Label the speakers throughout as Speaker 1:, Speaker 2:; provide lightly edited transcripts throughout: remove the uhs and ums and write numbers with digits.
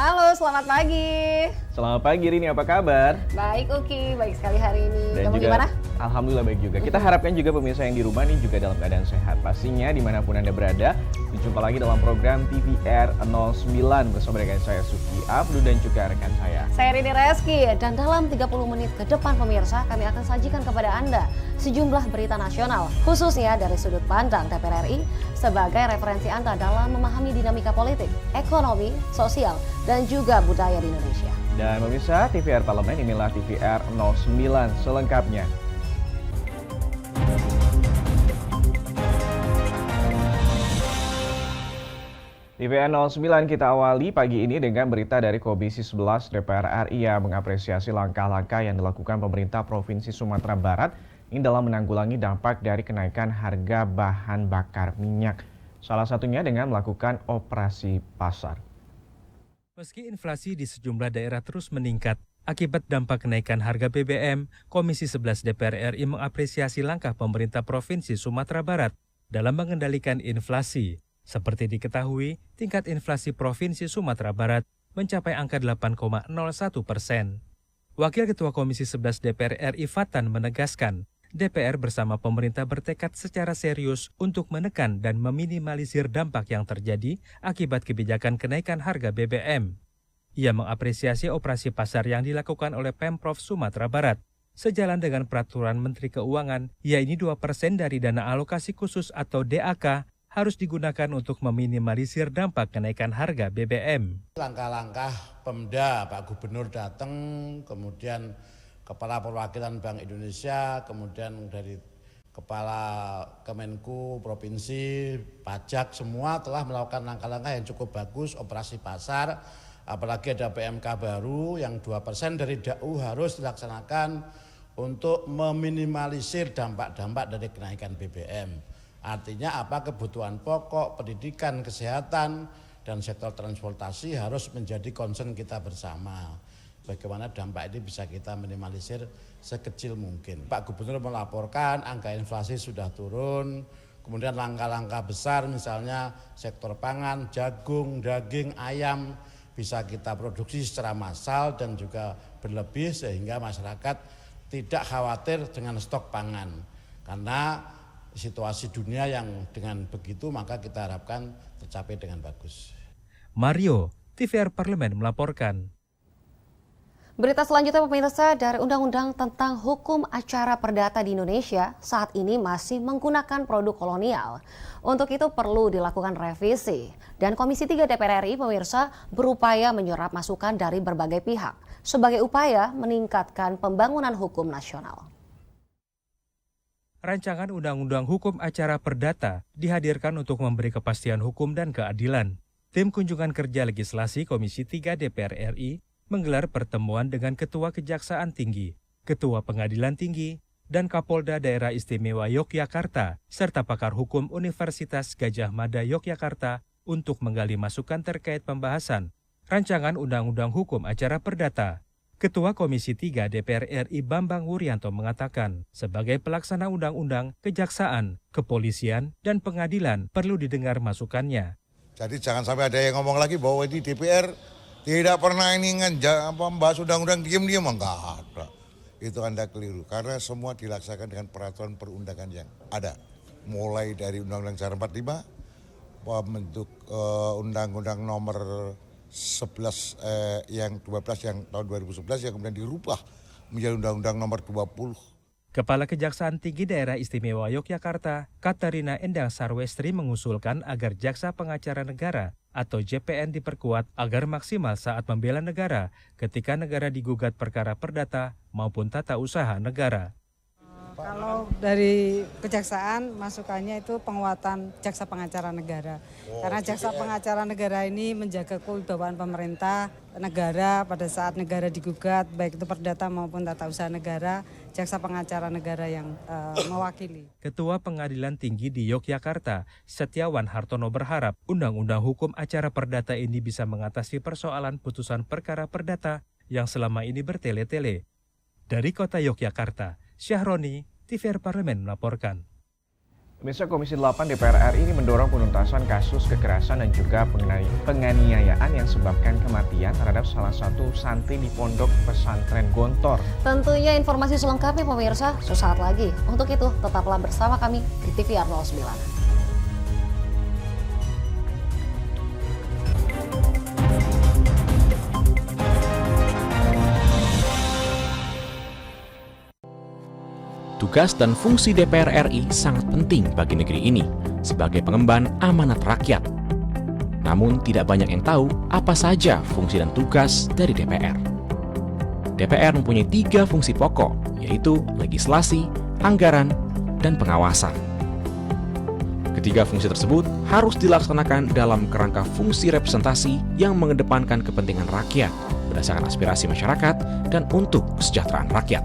Speaker 1: Halo, selamat pagi.
Speaker 2: Selamat pagi Rini, apa kabar?
Speaker 1: Baik Uki, baik sekali hari ini.
Speaker 2: Dan
Speaker 1: Kamu
Speaker 2: juga,
Speaker 1: gimana?
Speaker 2: Alhamdulillah baik juga. Kita harapkan juga pemirsa yang di rumah nih juga dalam keadaan sehat. Pastinya dimanapun Anda berada, berjumpa lagi dalam program TVR 09 bersama dengan saya Suki Abdu dan juga rekan saya.
Speaker 1: Saya Rini Reski dan dalam 30 menit ke depan pemirsa kami akan sajikan kepada Anda sejumlah berita nasional khususnya dari sudut pandang DPR RI sebagai referensi Anda dalam memahami dinamika politik, ekonomi, sosial, dan juga budaya di Indonesia.
Speaker 2: Dan pemirsa TVR Parlemen inilah TVR 09 selengkapnya. TVR 09 kita awali pagi ini dengan berita dari Komisi 11 DPR RI yang mengapresiasi langkah-langkah yang dilakukan pemerintah Provinsi Sumatera Barat ini dalam menanggulangi dampak dari kenaikan harga bahan bakar minyak. Salah satunya dengan melakukan operasi pasar.
Speaker 3: Meski inflasi di sejumlah daerah terus meningkat akibat dampak kenaikan harga BBM, Komisi 11 DPR RI mengapresiasi langkah pemerintah Provinsi Sumatera Barat dalam mengendalikan inflasi. Seperti diketahui, tingkat inflasi Provinsi Sumatera Barat mencapai angka 8,01%. Wakil Ketua Komisi 11 DPR RI Fatan menegaskan, DPR bersama pemerintah bertekad secara serius untuk menekan dan meminimalisir dampak yang terjadi akibat kebijakan kenaikan harga BBM. Ia mengapresiasi operasi pasar yang dilakukan oleh Pemprov Sumatera Barat, sejalan dengan Peraturan Menteri Keuangan, yaitu 2% dari dana alokasi khusus atau DAK harus digunakan untuk meminimalisir dampak kenaikan harga BBM.
Speaker 4: Langkah-langkah Pemda, Pak Gubernur datang, kemudian Kepala Perwakilan Bank Indonesia, kemudian dari Kepala Kemenku, Provinsi, Pajak, semua telah melakukan langkah-langkah yang cukup bagus, operasi pasar, apalagi ada PMK baru yang 2% dari DAU harus dilaksanakan untuk meminimalisir dampak-dampak dari kenaikan BBM. Artinya apa? Kebutuhan pokok, pendidikan, kesehatan, dan sektor transportasi harus menjadi concern kita bersama. Bagaimana dampak ini bisa kita minimalisir sekecil mungkin. Pak Gubernur melaporkan angka inflasi sudah turun, kemudian langkah-langkah besar misalnya sektor pangan, jagung, daging, ayam bisa kita produksi secara massal dan juga berlebih sehingga masyarakat tidak khawatir dengan stok pangan. Karena situasi dunia yang dengan begitu maka kita harapkan tercapai dengan bagus.
Speaker 3: Mario, TVR Parlemen melaporkan.
Speaker 1: Berita selanjutnya pemirsa, dari Undang-Undang tentang Hukum Acara Perdata di Indonesia saat ini masih menggunakan produk kolonial. Untuk itu perlu dilakukan revisi dan Komisi 3 DPR RI pemirsa berupaya menyerap masukan dari berbagai pihak sebagai upaya meningkatkan pembangunan hukum nasional.
Speaker 3: Rancangan Undang-Undang Hukum Acara Perdata dihadirkan untuk memberi kepastian hukum dan keadilan. Tim Kunjungan Kerja Legislasi Komisi 3 DPR RI menggelar pertemuan dengan Ketua Kejaksaan Tinggi, Ketua Pengadilan Tinggi, dan Kapolda Daerah Istimewa Yogyakarta, serta pakar hukum Universitas Gadjah Mada Yogyakarta untuk menggali masukan terkait pembahasan Rancangan Undang-Undang Hukum Acara Perdata. Ketua Komisi 3 DPR RI Bambang Wuryanto mengatakan, sebagai pelaksana undang-undang, kejaksaan, kepolisian, dan pengadilan perlu didengar masukannya.
Speaker 5: Jadi jangan sampai ada yang ngomong lagi bahwa di DPR tidak pernah ini membahas undang-undang diam-diam, enggak ada. Itu Anda keliru, karena semua dilaksanakan dengan peraturan perundangan yang ada. Mulai dari Undang-Undang Dasar 45, pembentuk Undang-Undang nomor 11 yang 12 yang tahun 2011 yang kemudian dirubah menjadi Undang-Undang nomor 20.
Speaker 3: Kepala Kejaksaan Tinggi Daerah Istimewa Yogyakarta, Katarina Endang Sarwestri mengusulkan agar Jaksa Pengacara Negara atau JPN diperkuat agar maksimal saat membela negara ketika negara digugat perkara perdata maupun tata usaha negara.
Speaker 6: Kalau dari kejaksaan masukannya itu penguatan jaksa pengacara negara. Karena jaksa pengacara negara ini menjaga kewibawaan pemerintah negara pada saat negara digugat, baik itu perdata maupun tata usaha negara, jaksa pengacara negara yang mewakili.
Speaker 3: Ketua Pengadilan Tinggi di Yogyakarta, Setiawan Hartono berharap Undang-Undang Hukum Acara Perdata ini bisa mengatasi persoalan putusan perkara perdata yang selama ini bertele-tele. Dari Kota Yogyakarta, Syahroni, TVR Parlemen melaporkan.
Speaker 2: Pemirsa, Komisi 8 DPR RI ini mendorong penuntasan kasus kekerasan dan juga penganiayaan yang sebabkan kematian terhadap salah satu santri di Pondok Pesantren Gontor.
Speaker 1: Tentunya informasi selengkapnya pemirsa sesaat lagi. Untuk itu tetaplah bersama kami di TVR 09.
Speaker 7: Tugas dan fungsi DPR RI sangat penting bagi negeri ini sebagai pengemban amanat rakyat. Namun tidak banyak yang tahu apa saja fungsi dan tugas dari DPR. DPR mempunyai 3 fungsi pokok, yaitu legislasi, anggaran, dan pengawasan. Ketiga fungsi tersebut harus dilaksanakan dalam kerangka fungsi representasi yang mengedepankan kepentingan rakyat berdasarkan aspirasi masyarakat dan untuk kesejahteraan rakyat.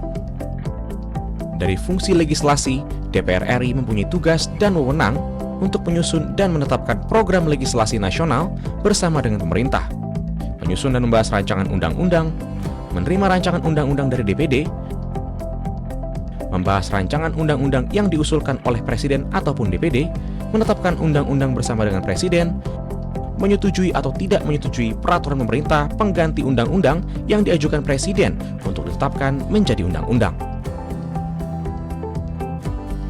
Speaker 7: Dari fungsi legislasi, DPR RI mempunyai tugas dan wewenang untuk menyusun dan menetapkan program legislasi nasional bersama dengan pemerintah, menyusun dan membahas rancangan undang-undang, menerima rancangan undang-undang dari DPD, membahas rancangan undang-undang yang diusulkan oleh Presiden ataupun DPD, menetapkan undang-undang bersama dengan Presiden, menyetujui atau tidak menyetujui peraturan pemerintah pengganti undang-undang yang diajukan Presiden untuk ditetapkan menjadi undang-undang.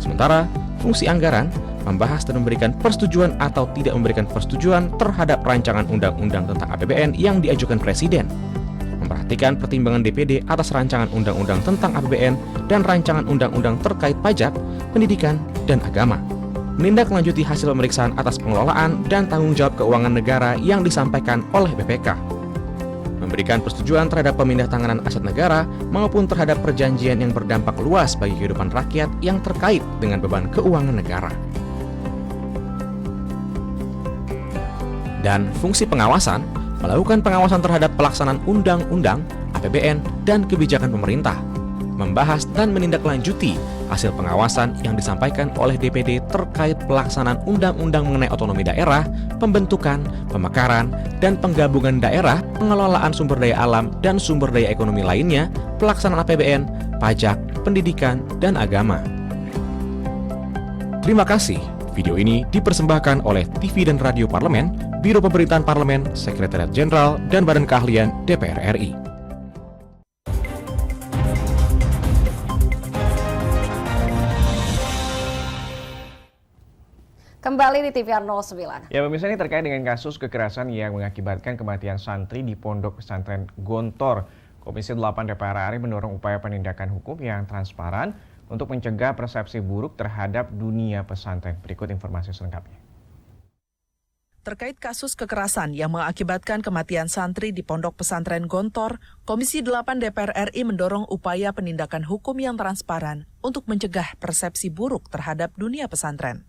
Speaker 7: Sementara, fungsi anggaran membahas dan memberikan persetujuan atau tidak memberikan persetujuan terhadap rancangan undang-undang tentang APBN yang diajukan Presiden, memperhatikan pertimbangan DPD atas rancangan undang-undang tentang APBN dan rancangan undang-undang terkait pajak, pendidikan, dan agama, menindaklanjuti hasil pemeriksaan atas pengelolaan dan tanggung jawab keuangan negara yang disampaikan oleh BPK, memberikan persetujuan terhadap pemindahan aset negara maupun terhadap perjanjian yang berdampak luas bagi kehidupan rakyat yang terkait dengan beban keuangan negara. Dan fungsi pengawasan, melakukan pengawasan terhadap pelaksanaan undang-undang, APBN, dan kebijakan pemerintah, membahas dan menindaklanjuti hasil pengawasan yang disampaikan oleh DPD terkait pelaksanaan undang-undang mengenai otonomi daerah, pembentukan, pemekaran, dan penggabungan daerah, pengelolaan sumber daya alam dan sumber daya ekonomi lainnya, pelaksanaan APBN, pajak, pendidikan, dan agama. Terima kasih. Video ini dipersembahkan oleh TV dan Radio Parlemen, Biro Pemerintahan Parlemen, Sekretariat Jenderal, dan Badan Keahlian DPR RI.
Speaker 1: Kembali di TVR 09.
Speaker 2: Ya pemirsa, ini terkait dengan kasus kekerasan yang mengakibatkan kematian santri di Pondok Pesantren Gontor. Komisi 8 DPR RI mendorong upaya penindakan hukum yang transparan untuk mencegah persepsi buruk terhadap dunia pesantren. Berikut informasi selengkapnya.
Speaker 8: Terkait kasus kekerasan yang mengakibatkan kematian santri di Pondok Pesantren Gontor, Komisi 8 DPR RI mendorong upaya penindakan hukum yang transparan untuk mencegah persepsi buruk terhadap dunia pesantren.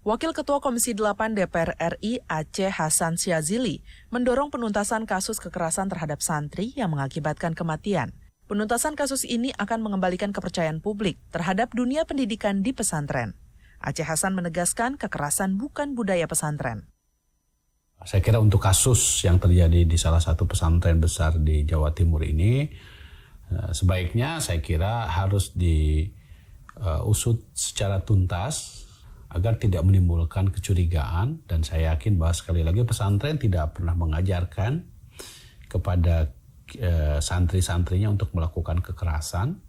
Speaker 8: Wakil Ketua Komisi 8 DPR RI Aceh Hasan Syazili mendorong penuntasan kasus kekerasan terhadap santri yang mengakibatkan kematian. Penuntasan kasus ini akan mengembalikan kepercayaan publik terhadap dunia pendidikan di pesantren. Aceh Hasan menegaskan kekerasan bukan budaya pesantren.
Speaker 9: Saya kira untuk kasus yang terjadi di salah satu pesantren besar di Jawa Timur ini, sebaiknya saya kira harus diusut secara tuntas, agar tidak menimbulkan kecurigaan, dan saya yakin bahwa sekali lagi pesantren tidak pernah mengajarkan kepada santri-santrinya untuk melakukan kekerasan,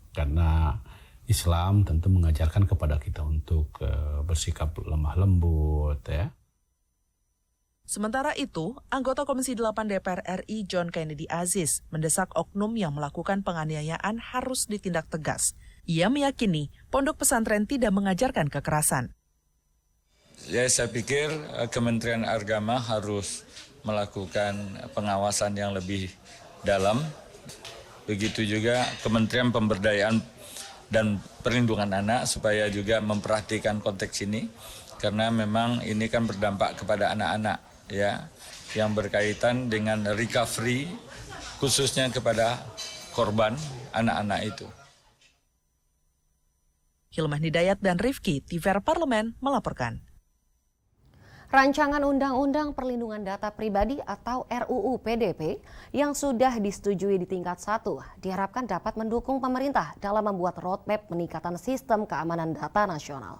Speaker 9: karena Islam tentu mengajarkan kepada kita untuk bersikap lemah lembut ya.
Speaker 8: Sementara itu, anggota Komisi 8 DPR RI John Kennedy Aziz mendesak oknum yang melakukan penganiayaan harus ditindak tegas. Ia meyakini pondok pesantren tidak mengajarkan kekerasan.
Speaker 10: Ya, saya pikir Kementerian Agama harus melakukan pengawasan yang lebih dalam. Begitu juga Kementerian Pemberdayaan dan Perlindungan Anak supaya juga memperhatikan konteks ini. Karena memang ini kan berdampak kepada anak-anak ya, yang berkaitan dengan recovery khususnya kepada korban anak-anak itu.
Speaker 8: Hilman Hidayat dan Rifki, TVR Parlemen melaporkan.
Speaker 1: Rancangan Undang-Undang Perlindungan Data Pribadi atau RUU PDP yang sudah disetujui di tingkat 1 diharapkan dapat mendukung pemerintah dalam membuat roadmap peningkatan sistem keamanan data nasional.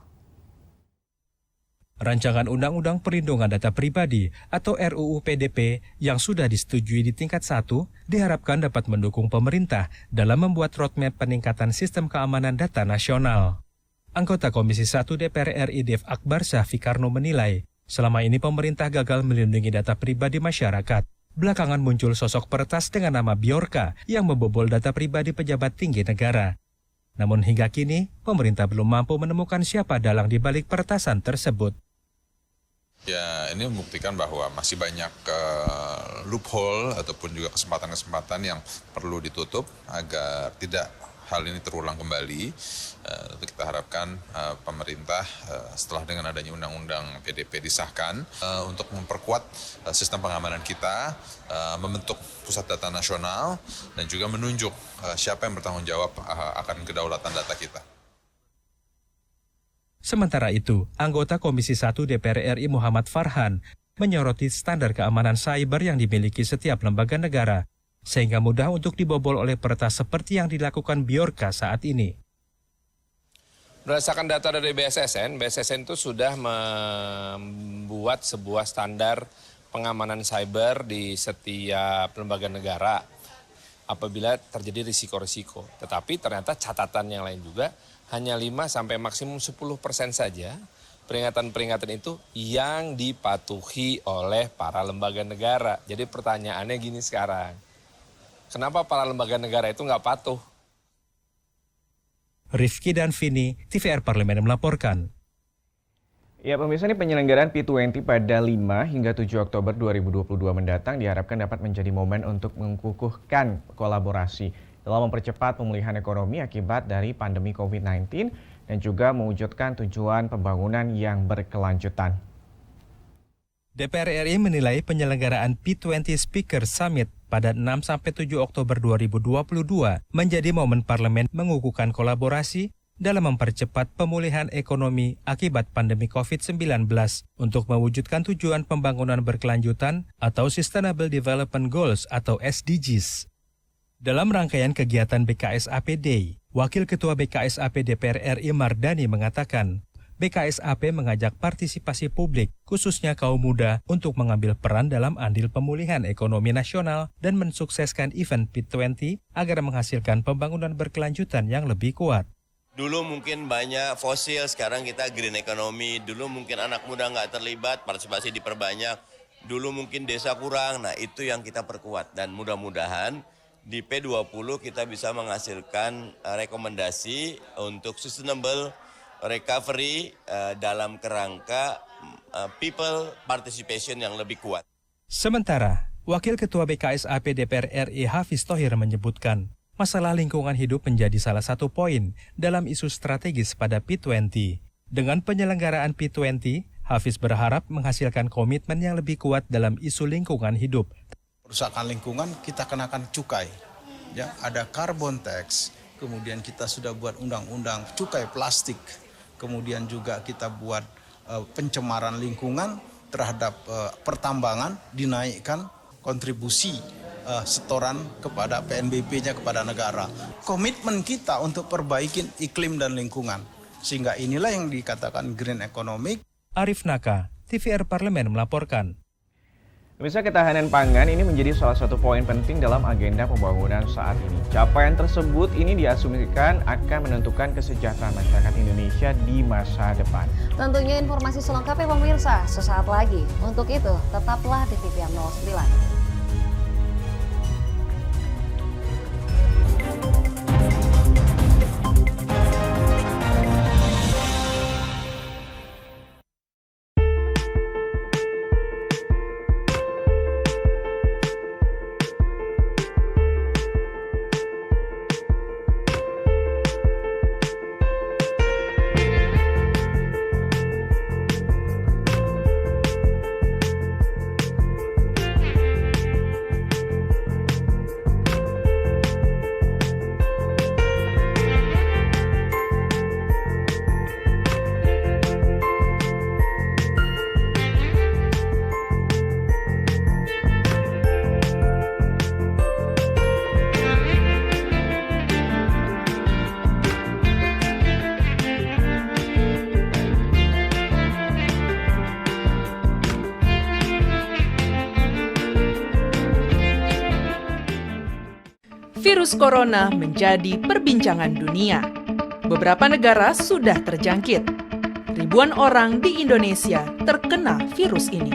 Speaker 3: Rancangan Undang-Undang Perlindungan Data Pribadi atau RUU PDP yang sudah disetujui di tingkat 1 diharapkan dapat mendukung pemerintah dalam membuat roadmap peningkatan sistem keamanan data nasional. Anggota Komisi 1 DPR RI Dev Akbar Syahfikarno menilai, selama ini pemerintah gagal melindungi data pribadi masyarakat. Belakangan muncul sosok peretas dengan nama Bjorka yang membobol data pribadi pejabat tinggi negara. Namun hingga kini, pemerintah belum mampu menemukan siapa dalang di balik peretasan tersebut.
Speaker 11: Ya, ini membuktikan bahwa masih banyak loophole ataupun juga kesempatan-kesempatan yang perlu ditutup agar tidak hal ini terulang kembali. Tentu kita harapkan pemerintah setelah dengan adanya Undang-Undang PDP disahkan untuk memperkuat sistem pengamanan kita, membentuk pusat data nasional dan juga menunjuk siapa yang bertanggung jawab akan kedaulatan data kita.
Speaker 3: Sementara itu, anggota Komisi 1 DPR RI Muhammad Farhan menyoroti standar keamanan cyber yang dimiliki setiap lembaga negara, sehingga mudah untuk dibobol oleh peretas seperti yang dilakukan Bjorka saat ini.
Speaker 12: Berdasarkan data dari BSSN itu sudah membuat sebuah standar pengamanan cyber di setiap lembaga negara apabila terjadi risiko-risiko. Tetapi ternyata catatan yang lain juga, hanya 5 sampai maksimum 10% saja peringatan-peringatan itu yang dipatuhi oleh para lembaga negara. Jadi pertanyaannya gini sekarang, kenapa para lembaga negara itu nggak patuh?
Speaker 3: Rifki dan Vini, TVR Parlemen melaporkan.
Speaker 2: Ya pemirsa, ini penyelenggaraan P20 pada 5 hingga 7 Oktober 2022 mendatang diharapkan dapat menjadi momen untuk mengukuhkan kolaborasi dalam mempercepat pemulihan ekonomi akibat dari pandemi COVID-19 dan juga mewujudkan tujuan pembangunan yang berkelanjutan.
Speaker 3: DPR RI menilai penyelenggaraan P20 Speaker Summit pada 6-7 Oktober 2022 menjadi momen parlemen mengukuhkan kolaborasi dalam mempercepat pemulihan ekonomi akibat pandemi COVID-19 untuk mewujudkan tujuan pembangunan berkelanjutan atau Sustainable Development Goals atau SDGs. Dalam rangkaian kegiatan BKSAP Day, Wakil Ketua BKSAP DPR RI Mardani mengatakan, BKSAP mengajak partisipasi publik, khususnya kaum muda, untuk mengambil peran dalam andil pemulihan ekonomi nasional dan mensukseskan event P20 agar menghasilkan pembangunan berkelanjutan yang lebih kuat.
Speaker 13: Dulu mungkin banyak fosil, sekarang kita green economy. Dulu mungkin anak muda nggak terlibat, partisipasi diperbanyak. Dulu mungkin desa kurang, nah itu yang kita perkuat. Dan mudah-mudahan di P20 kita bisa menghasilkan rekomendasi untuk sustainable recovery dalam kerangka people participation yang lebih kuat.
Speaker 3: Sementara, Wakil Ketua BKSAP DPR RI Hafiz Thohir menyebutkan, masalah lingkungan hidup menjadi salah satu poin dalam isu strategis pada P20. Dengan penyelenggaraan P20, Hafiz berharap menghasilkan komitmen yang lebih kuat dalam isu lingkungan hidup.
Speaker 14: Perusahaan lingkungan kita kenakan cukai, ya ada carbon tax, kemudian kita sudah buat undang-undang cukai plastik, kemudian juga kita buat pencemaran lingkungan terhadap pertambangan dinaikkan kontribusi setoran kepada PNBP-nya kepada negara. Komitmen kita untuk perbaikin iklim dan lingkungan, sehingga inilah yang dikatakan green economic.
Speaker 3: Arif Naka, TVR Parlemen melaporkan.
Speaker 2: Pemirsa, ketahanan pangan ini menjadi salah satu poin penting dalam agenda pembangunan saat ini. Capaian tersebut ini diasumsikan akan menentukan kesejahteraan masyarakat Indonesia di masa depan.
Speaker 1: Tentunya informasi selengkapnya pemirsa sesaat lagi. Untuk itu, tetaplah di TVR 09.
Speaker 8: Virus corona menjadi perbincangan dunia. Beberapa negara sudah terjangkit. Ribuan orang di Indonesia terkena virus ini.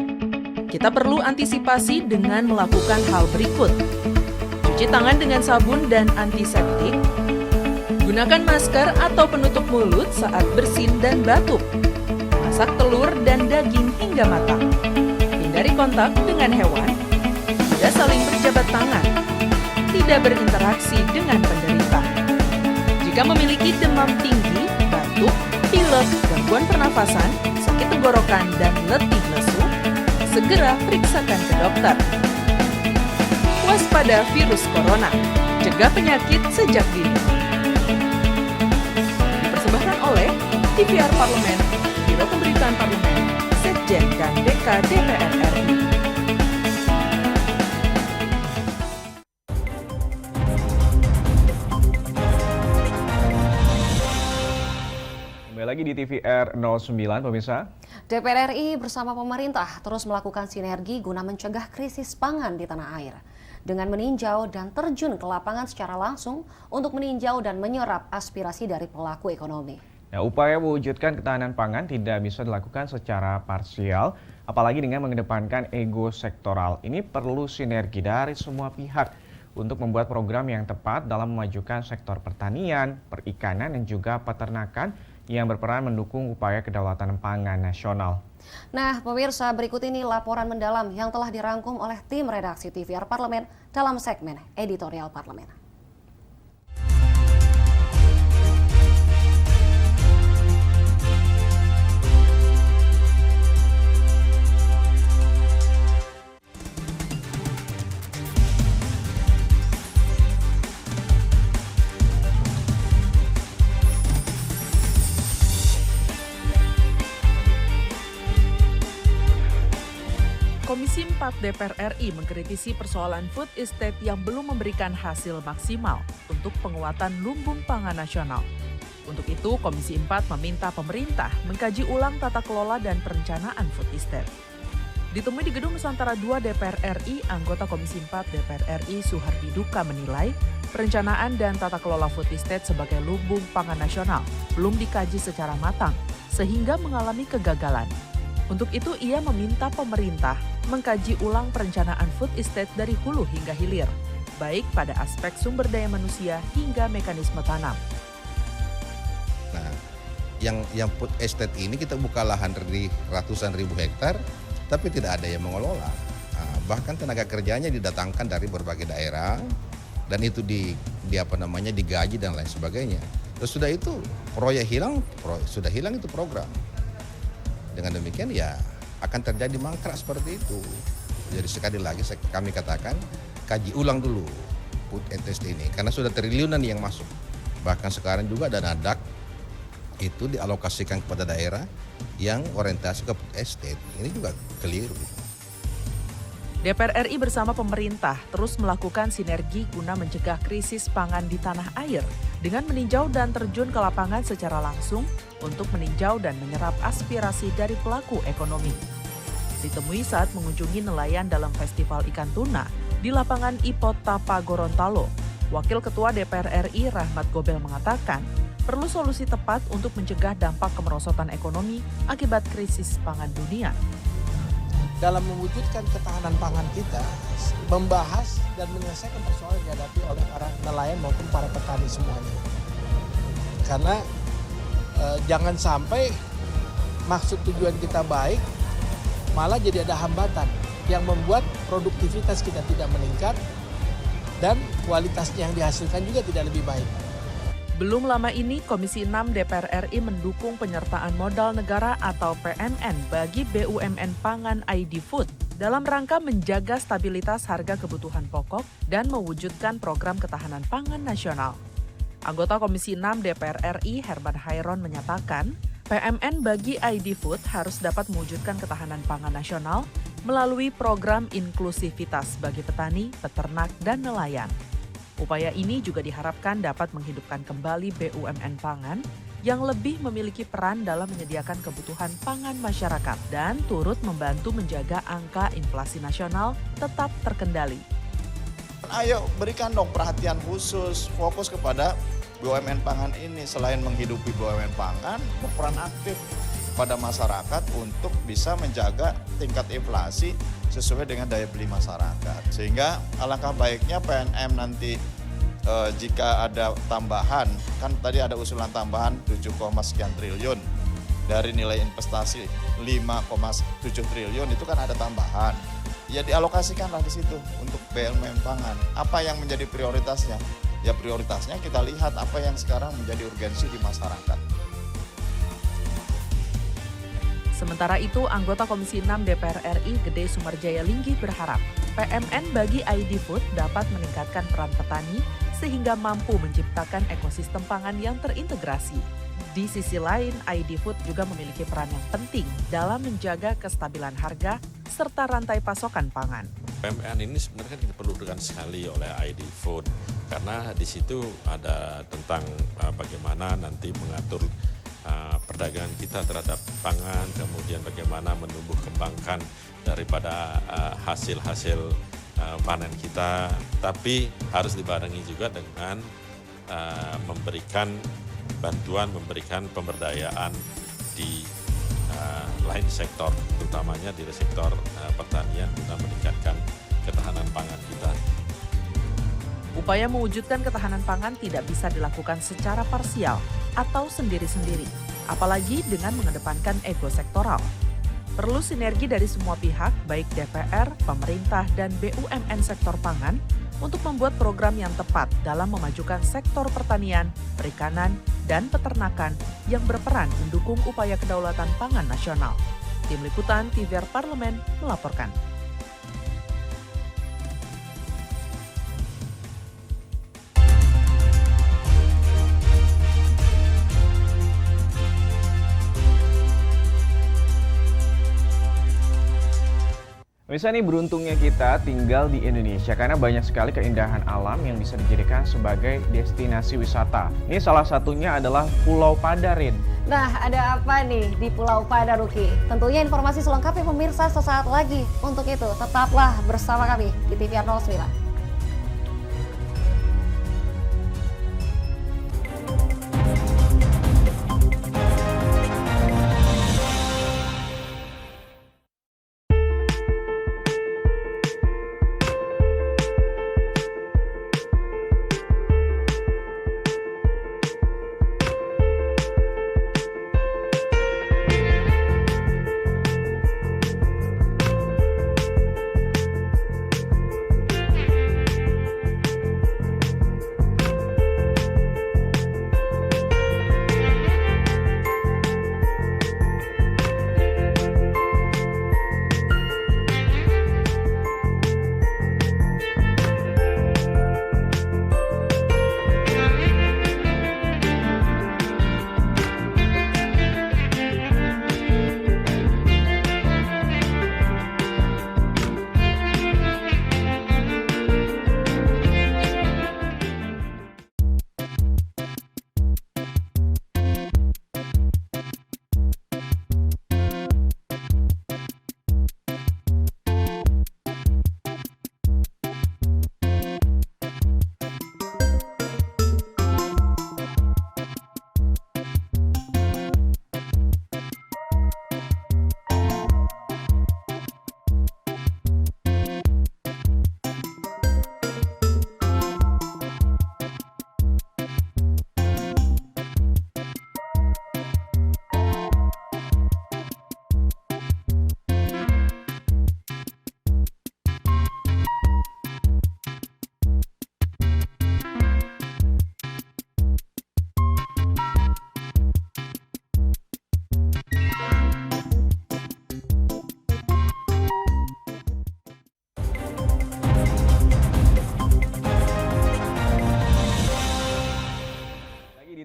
Speaker 8: Kita perlu antisipasi dengan melakukan hal berikut. Cuci tangan dengan sabun dan antiseptik. Gunakan masker atau penutup mulut saat bersin dan batuk. Masak telur dan daging hingga matang. Hindari kontak dengan hewan. Tidak saling berjabat tangan. Tidak berinteraksi dengan penderita. Jika memiliki demam tinggi, batuk, pilek, gangguan pernafasan, sakit tenggorokan, dan letih lesu, segera periksakan ke dokter. Waspada virus corona, cegah penyakit sejak dini. Dipersembahkan oleh TVR Parlemen, Biro Pemberitaan Parlemen, Sekjen dan DK DPR RI.
Speaker 2: Lagi di TVR 09 pemirsa.
Speaker 1: DPR RI bersama pemerintah terus melakukan sinergi guna mencegah krisis pangan di tanah air. Dengan meninjau dan terjun ke lapangan secara langsung untuk meninjau dan menyerap aspirasi dari pelaku ekonomi.
Speaker 2: Nah, upaya mewujudkan ketahanan pangan tidak bisa dilakukan secara parsial, apalagi dengan mengedepankan ego sektoral. Ini perlu sinergi dari semua pihak untuk membuat program yang tepat dalam memajukan sektor pertanian, perikanan, dan juga peternakan yang berperan mendukung upaya kedaulatan pangan nasional.
Speaker 1: Nah, pemirsa, berikut ini laporan mendalam yang telah dirangkum oleh tim redaksi TVR Parlemen dalam segmen Editorial Parlemen.
Speaker 8: Komisi 4 DPR RI mengkritisi persoalan food estate yang belum memberikan hasil maksimal untuk penguatan lumbung pangan nasional. Untuk itu, Komisi 4 meminta pemerintah mengkaji ulang tata kelola dan perencanaan food estate. Ditemui di Gedung Nusantara 2 DPR RI, anggota Komisi 4 DPR RI Suhardi Duka menilai perencanaan dan tata kelola food estate sebagai lumbung pangan nasional belum dikaji secara matang sehingga mengalami kegagalan. Untuk itu, ia meminta pemerintah mengkaji ulang perencanaan food estate dari hulu hingga hilir, baik pada aspek sumber daya manusia hingga mekanisme tanam.
Speaker 15: Nah, yang food estate ini kita buka lahan di ratusan ribu hektar, tapi tidak ada yang mengelola. Nah, bahkan tenaga kerjanya didatangkan dari berbagai daerah, dan itu digaji dan lain sebagainya. Terus sudah itu proyek hilang, sudah hilang itu program. Dengan demikian ya akan terjadi mangkrak seperti itu. Jadi sekali lagi kami katakan kaji ulang dulu food estate ini karena sudah triliunan yang masuk. Bahkan sekarang juga dana DAK itu dialokasikan kepada daerah yang orientasi ke food estate. Ini juga keliru.
Speaker 8: DPR RI bersama pemerintah terus melakukan sinergi guna mencegah krisis pangan di tanah air dengan meninjau dan terjun ke lapangan secara langsung untuk meninjau dan menyerap aspirasi dari pelaku ekonomi. Ditemui saat mengunjungi nelayan dalam Festival Ikan Tuna di lapangan Ipot Tapa Gorontalo, Wakil Ketua DPR RI Rahmat Gobel mengatakan perlu solusi tepat untuk mencegah dampak kemerosotan ekonomi akibat krisis pangan dunia.
Speaker 16: Dalam mewujudkan ketahanan pangan kita, membahas dan menyelesaikan persoalan yang dihadapi oleh para nelayan maupun para petani semuanya. Karena jangan sampai maksud tujuan kita baik, malah jadi ada hambatan yang membuat produktivitas kita tidak meningkat dan kualitasnya yang dihasilkan juga tidak lebih baik.
Speaker 8: Belum lama ini, Komisi 6 DPR RI mendukung penyertaan modal negara atau PMN bagi BUMN Pangan ID Food dalam rangka menjaga stabilitas harga kebutuhan pokok dan mewujudkan program ketahanan pangan nasional. Anggota Komisi 6 DPR RI Herman Hairon menyatakan, PMN bagi ID Food harus dapat mewujudkan ketahanan pangan nasional melalui program inklusivitas bagi petani, peternak, dan nelayan. Upaya ini juga diharapkan dapat menghidupkan kembali BUMN pangan yang lebih memiliki peran dalam menyediakan kebutuhan pangan masyarakat dan turut membantu menjaga angka inflasi nasional tetap terkendali.
Speaker 17: ayo berikan dong perhatian khusus, fokus kepada BUMN pangan ini. Selain menghidupi BUMN pangan, berperan aktif pada masyarakat untuk bisa menjaga tingkat inflasi sesuai dengan daya beli masyarakat. Sehingga alangkah baiknya PNM nanti jika ada tambahan, kan tadi ada usulan tambahan 7, sekian triliun dari nilai investasi 5,7 triliun itu kan ada tambahan. Ya dialokasikanlah di situ untuk BUMN pangan. Apa yang menjadi prioritasnya? Ya prioritasnya kita lihat apa yang sekarang menjadi urgensi di masyarakat.
Speaker 8: Sementara itu, anggota Komisi 6 DPR RI Gede Sumarjaya Linggih berharap PMN bagi ID Food dapat meningkatkan peran petani sehingga mampu menciptakan ekosistem pangan yang terintegrasi. Di sisi lain, ID Food juga memiliki peran yang penting dalam menjaga kestabilan harga serta rantai pasokan pangan.
Speaker 18: PMN ini sebenarnya kan diperlukan sekali oleh ID Food karena di situ ada tentang bagaimana nanti mengatur perdagangan kita terhadap pangan, kemudian bagaimana menumbuh kembangkan daripada hasil-hasil panen kita, tapi harus dibarengi juga dengan memberikan bantuan, memberikan pemberdayaan di lain sektor, terutamanya di sektor pertanian guna meningkatkan ketahanan pangan kita.
Speaker 8: Upaya mewujudkan ketahanan pangan tidak bisa dilakukan secara parsial atau sendiri-sendiri, apalagi dengan mengedepankan ego sektoral. Perlu sinergi dari semua pihak, baik DPR, pemerintah, dan BUMN sektor pangan, untuk membuat program yang tepat dalam memajukan sektor pertanian, perikanan, dan peternakan yang berperan mendukung upaya kedaulatan pangan nasional. Tim Liputan TVR Parlemen melaporkan.
Speaker 2: Misalnya nih beruntungnya kita tinggal di Indonesia karena banyak sekali keindahan alam yang bisa dijadikan sebagai destinasi wisata. Ini salah satunya adalah Pulau Padarin.
Speaker 1: Nah, ada apa nih di Pulau Padar, Ruki? Tentunya informasi selengkapnya pemirsa sesaat lagi. Untuk itu, tetaplah bersama kami di TVR 09.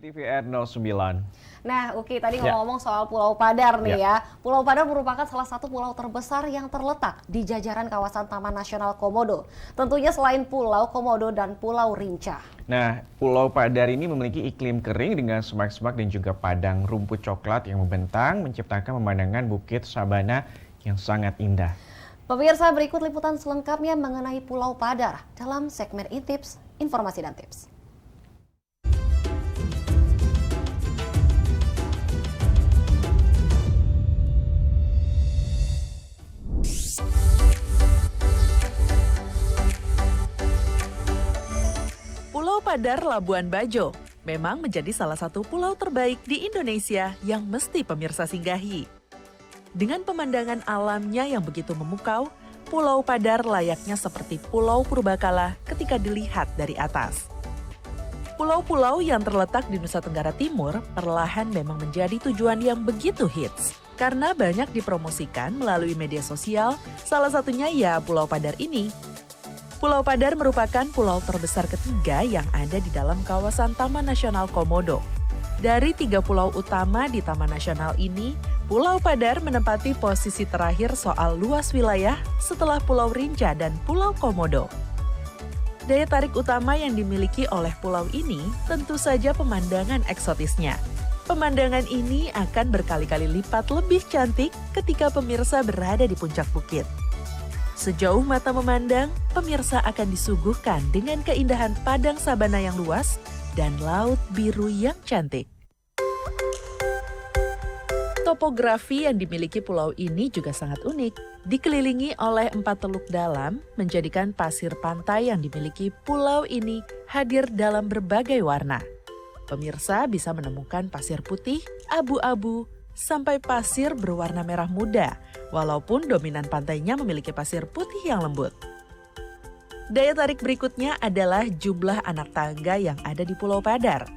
Speaker 2: TVR 09.
Speaker 1: Nah, Uki tadi ngomong soal Pulau Padar nih ya. Pulau Padar merupakan salah satu pulau terbesar yang terletak di jajaran kawasan Taman Nasional Komodo. Tentunya selain Pulau Komodo dan Pulau Rinca.
Speaker 2: Nah, Pulau Padar ini memiliki iklim kering dengan semak-semak dan juga padang rumput coklat yang membentang, menciptakan pemandangan bukit sabana yang sangat indah.
Speaker 1: Pemirsa, berikut liputan selengkapnya mengenai Pulau Padar dalam segmen Intips, Informasi dan Tips.
Speaker 8: Pulau Padar Labuan Bajo memang menjadi salah satu pulau terbaik di Indonesia yang mesti pemirsa singgahi. Dengan pemandangan alamnya yang begitu memukau, Pulau Padar layaknya seperti Pulau Purbakala ketika dilihat dari atas. Pulau-pulau yang terletak di Nusa Tenggara Timur perlahan memang menjadi tujuan yang begitu hits. Karena banyak dipromosikan melalui media sosial, salah satunya ya Pulau Padar ini. Pulau Padar merupakan pulau terbesar ketiga yang ada di dalam kawasan Taman Nasional Komodo. Dari 3 pulau utama di Taman Nasional ini, Pulau Padar menempati posisi terakhir soal luas wilayah setelah Pulau Rinca dan Pulau Komodo. Daya tarik utama yang dimiliki oleh pulau ini tentu saja pemandangan eksotisnya. Pemandangan ini akan berkali-kali lipat lebih cantik ketika pemirsa berada di puncak bukit. Sejauh mata memandang, pemirsa akan disuguhkan dengan keindahan padang sabana yang luas dan laut biru yang cantik. Topografi yang dimiliki pulau ini juga sangat unik. Dikelilingi oleh 4 teluk dalam, menjadikan pasir pantai yang dimiliki pulau ini hadir dalam berbagai warna. Pemirsa bisa menemukan pasir putih, abu-abu, sampai pasir berwarna merah muda, walaupun dominan pantainya memiliki pasir putih yang lembut. Daya tarik berikutnya adalah jumlah anak tangga yang ada di Pulau Padar.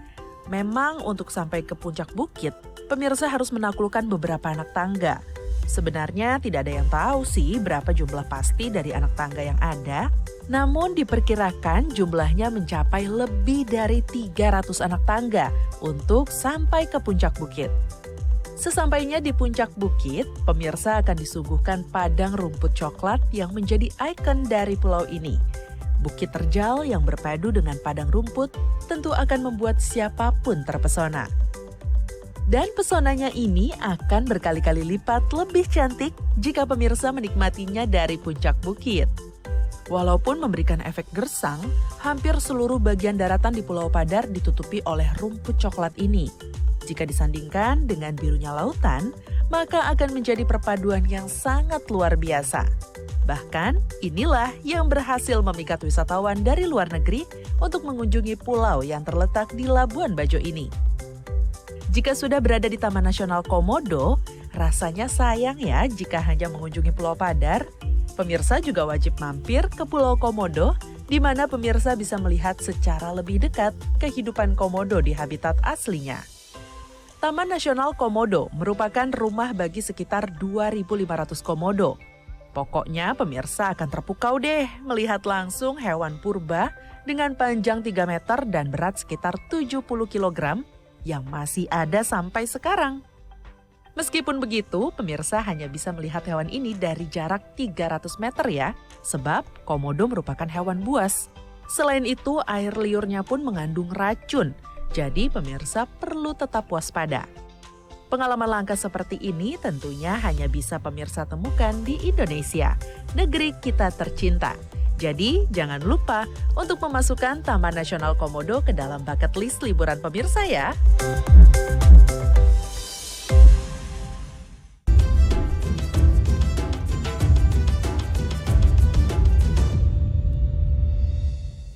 Speaker 8: Memang untuk sampai ke puncak bukit, pemirsa harus menaklukkan beberapa anak tangga. Sebenarnya tidak ada yang tahu sih berapa jumlah pasti dari anak tangga yang ada, namun diperkirakan jumlahnya mencapai lebih dari 300 anak tangga untuk sampai ke puncak bukit. Sesampainya di puncak bukit, pemirsa akan disuguhkan padang rumput coklat yang menjadi ikon dari pulau ini. Bukit terjal yang berpadu dengan padang rumput tentu akan membuat siapapun terpesona. Dan pesonanya ini akan berkali-kali lipat lebih cantik jika pemirsa menikmatinya dari puncak bukit. Walaupun memberikan efek gersang, hampir seluruh bagian daratan di Pulau Padar ditutupi oleh rumput coklat ini. Jika disandingkan dengan birunya lautan, maka akan menjadi perpaduan yang sangat luar biasa. Bahkan, inilah yang berhasil memikat wisatawan dari luar negeri untuk mengunjungi pulau yang terletak di Labuan Bajo ini. Jika sudah berada di Taman Nasional Komodo, rasanya sayang ya jika hanya mengunjungi Pulau Padar. Pemirsa juga wajib mampir ke Pulau Komodo, di mana pemirsa bisa melihat secara lebih dekat kehidupan komodo di habitat aslinya. Taman Nasional Komodo merupakan rumah bagi sekitar 2.500 komodo. Pokoknya pemirsa akan terpukau deh melihat langsung hewan purba dengan panjang 3 meter dan berat sekitar 70 kg yang masih ada sampai sekarang. Meskipun begitu, pemirsa hanya bisa melihat hewan ini dari jarak 300 meter ya, sebab komodo merupakan hewan buas. Selain itu, air liurnya pun mengandung racun. Jadi pemirsa perlu tetap waspada. Pengalaman langka seperti ini tentunya hanya bisa pemirsa temukan di Indonesia, negeri kita tercinta. Jadi jangan lupa untuk memasukkan Taman Nasional Komodo ke dalam bucket list liburan pemirsa ya.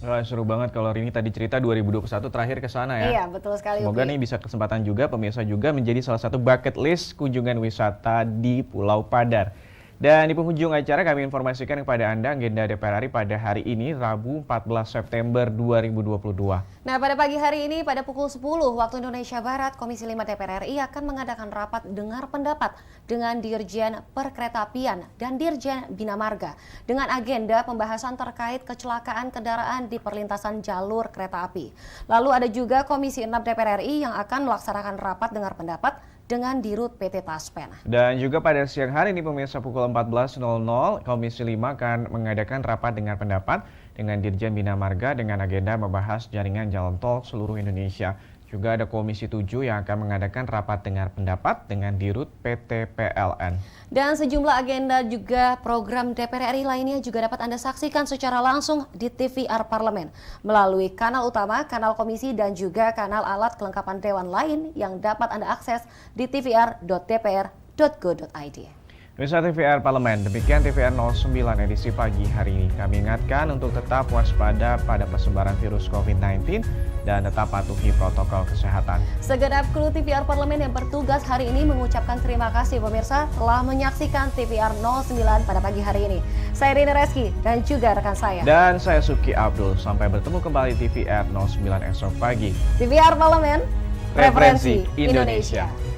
Speaker 2: Wah, seru banget kalau Rini tadi cerita 2021 terakhir ke sana ya.
Speaker 1: Iya, betul sekali.
Speaker 2: Semoga nih bisa kesempatan juga pemirsa juga menjadi salah satu bucket list kunjungan wisata di Pulau Padar. Dan di penghujung acara kami informasikan kepada Anda agenda DPR RI pada hari ini Rabu 14 September 2022.
Speaker 1: Nah, pada pagi hari ini pada pukul 10 waktu Indonesia Barat, Komisi 5 DPR RI akan mengadakan rapat dengar pendapat dengan Dirjen Perkeretaapian dan Dirjen Bina Marga dengan agenda pembahasan terkait kecelakaan kendaraan di perlintasan jalur kereta api. Lalu ada juga Komisi 6 DPR RI yang akan melaksanakan rapat dengar pendapat dengan Dirut PT Taspen.
Speaker 2: Dan juga pada siang hari ini pemirsa pukul 14.00 Komisi 5 akan mengadakan rapat dengar pendapat dengan Dirjen Bina Marga dengan agenda membahas jaringan jalan tol seluruh Indonesia. Juga ada Komisi 7 yang akan mengadakan rapat dengar pendapat dengan Dirut PT PLN.
Speaker 1: Dan sejumlah agenda juga program DPR RI lainnya juga dapat Anda saksikan secara langsung di TVR Parlemen melalui kanal utama, kanal komisi, dan juga kanal alat kelengkapan dewan lain yang dapat Anda akses di tvr.dpr.go.id.
Speaker 2: Pemirsa TVR Parlemen, demikian TVR 09 edisi pagi hari ini. Kami ingatkan untuk tetap waspada pada persebaran virus COVID-19 dan tetap patuhi protokol kesehatan.
Speaker 1: Segenap kru TVR Parlemen yang bertugas hari ini mengucapkan terima kasih pemirsa telah menyaksikan TVR 09 pada pagi hari ini. Saya Rina Reski dan juga rekan saya.
Speaker 2: Dan saya Suki Abdul. Sampai bertemu kembali TVR 09 esok pagi.
Speaker 1: TVR Parlemen,
Speaker 2: Referensi Indonesia.